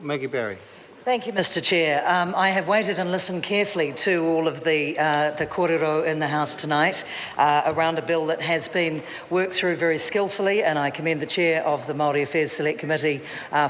Maggie Barry. Thank you, Mr. Chair. I have waited and listened carefully to all of the kōrero in the House tonight around a bill that has been worked through very skillfully, and I commend the Chair of the Māori Affairs Select Committee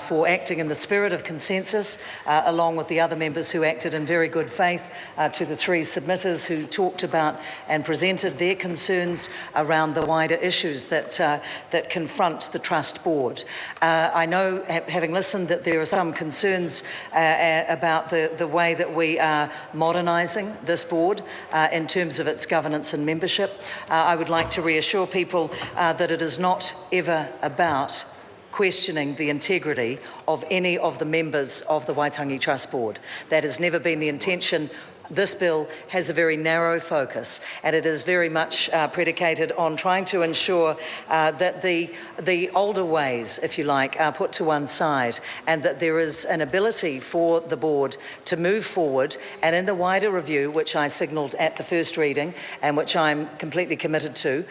for acting in the spirit of consensus, along with the other members who acted in very good faith, to the three submitters who talked about and presented their concerns around the wider issues that confront the Trust Board. I know, having listened, that there are some concerns about the way that we are modernising this board in terms of its governance and membership. I would like to reassure people that it is not ever about questioning the integrity of any of the members of the Waitangi Trust Board. That has never been the intention. This bill has a very narrow focus, and it is very much predicated on trying to ensure that the older ways, if you like, are put to one side, and that there is an ability for the board to move forward. And in the wider review, which I signalled at the first reading and which I'm completely committed to,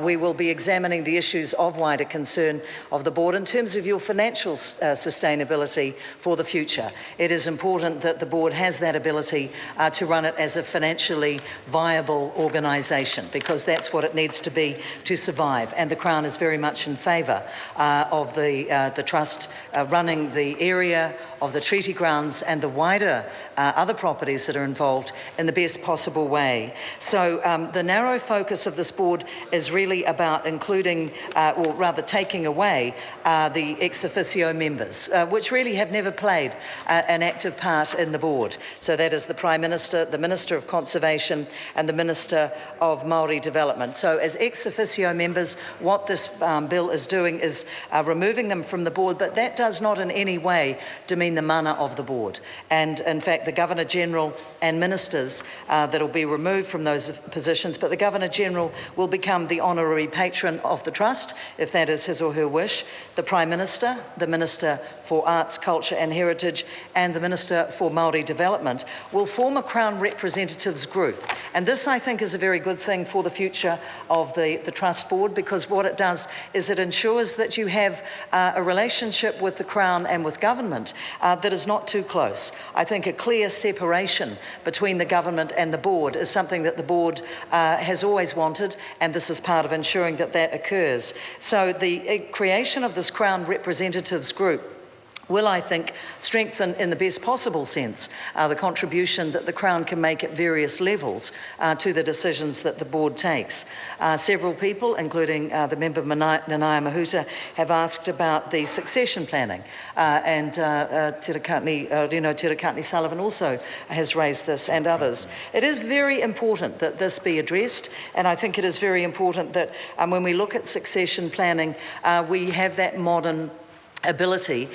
we will be examining the issues of wider concern of the board in terms of your financial sustainability for the future. It is important that the board has that ability to run it as a financially viable organisation, because that's what it needs to be to survive. And the Crown is very much in favour of the Trust running the area of the treaty grounds and the wider other properties that are involved in the best possible way. So the narrow focus of this board is really about including, or rather taking away, the ex officio members, which really have never played an active part in the board. So that is the Prime Minister, the Minister of Conservation and the Minister of Māori Development. So as ex officio members, what this bill is doing is removing them from the board, but that does not in any way demean the mana of the board. And in fact, the Governor-General and ministers that will be removed from those positions, but the Governor-General will become the honorary patron of the Trust, if that is his or her wish. The Prime Minister, the Minister for Arts, Culture and Heritage, and the Minister for Māori Development will form a Crown representatives group. And this, I think, is a very good thing for the future of the Trust Board, because what it does is it ensures that you have a relationship with the Crown and with government that is not too close. I think a clear separation between the government and the board is something that the board has always wanted, and this is part of ensuring that that occurs. So the creation of this Crown representatives group will, I think, strengthen in the best possible sense the contribution that the Crown can make at various levels to the decisions that the board takes. Several people, including the member Nanaia Mahuta, have asked about the succession planning, and Reno Tirakatni Sullivan also has raised this, and others. It is very important that this be addressed, and I think it is very important that when we look at succession planning, we have that modern ability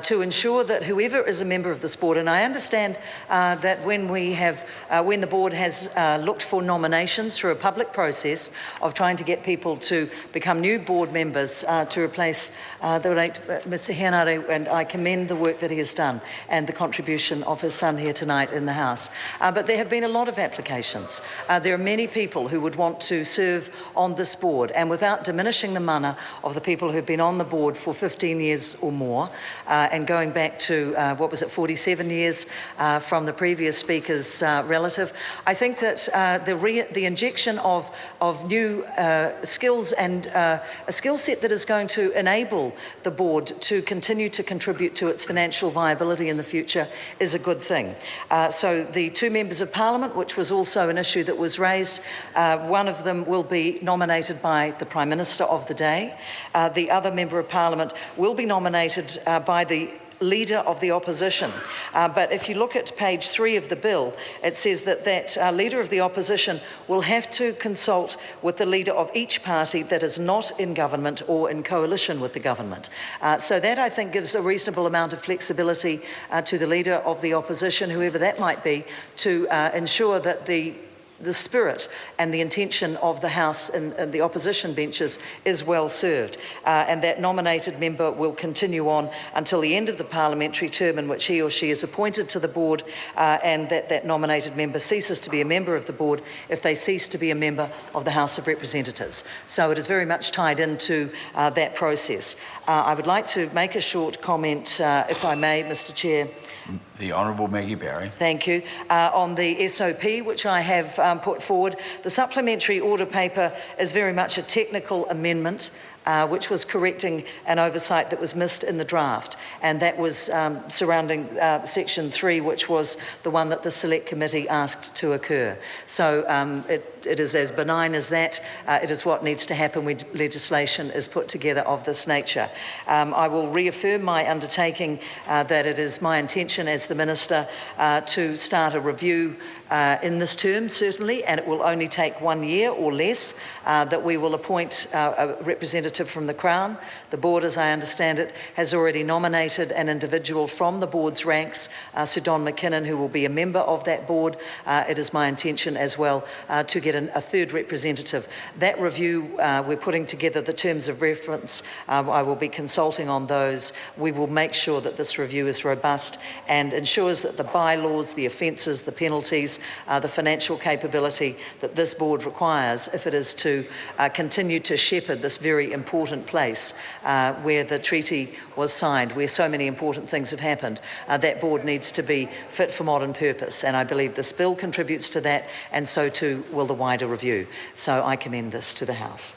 to ensure that whoever is a member of this board, and I understand that when the board has looked for nominations through a public process of trying to get people to become new board members to replace the late Mr. Hianare, and I commend the work that he has done and the contribution of his son here tonight in the House. But there have been a lot of applications. There are many people who would want to serve on this board, and without diminishing the mana of the people who've been on the board for 15 years or more, and going back to, 47 years from the previous speaker's relative. I think that the injection of new skills and a skill set that is going to enable the board to continue to contribute to its financial viability in the future is a good thing. So the two members of Parliament, which was also an issue that was raised, one of them will be nominated by the Prime Minister of the day. The other member of Parliament will be nominated by the Leader of the Opposition. But if you look at page 3 of the bill, it says that Leader of the Opposition will have to consult with the leader of each party that is not in government or in coalition with the government. So that, I think, gives a reasonable amount of flexibility to the Leader of the Opposition, whoever that might be, to ensure that the the spirit and the intention of the House and the opposition benches is well served. And that nominated member will continue on until the end of the parliamentary term in which he or she is appointed to the board, and that nominated member ceases to be a member of the board if they cease to be a member of the House of Representatives. So it is very much tied into that process. I would like to make a short comment, if I may, Mr. Chair. The Honourable Maggie Barry. Thank you. On the SOP, which I have put forward, the supplementary order paper is very much a technical amendment, which was correcting an oversight that was missed in the draft, and that was surrounding section 3, which was the one that the Select Committee asked to occur. So it is as benign as that. It is what needs to happen when legislation is put together of this nature. I will reaffirm my undertaking that it is my intention as the Minister to start a review in this term, certainly, and it will only take 1 year or less, that we will appoint a representative from the Crown. The board, as I understand it, has already nominated an individual from the board's ranks, Sir Don McKinnon, who will be a member of that board. It is my intention as well to get a third representative. That review, we're putting together the terms of reference. I will be consulting on those. We will make sure that this review is robust and ensures that the bylaws, the offences, the penalties, the financial capability that this board requires if it is to continue to shepherd this very important place where the treaty was signed, where so many important things have happened. That board needs to be fit for modern purpose, and I believe this bill contributes to that, and so too will the wider review. So I commend this to the House.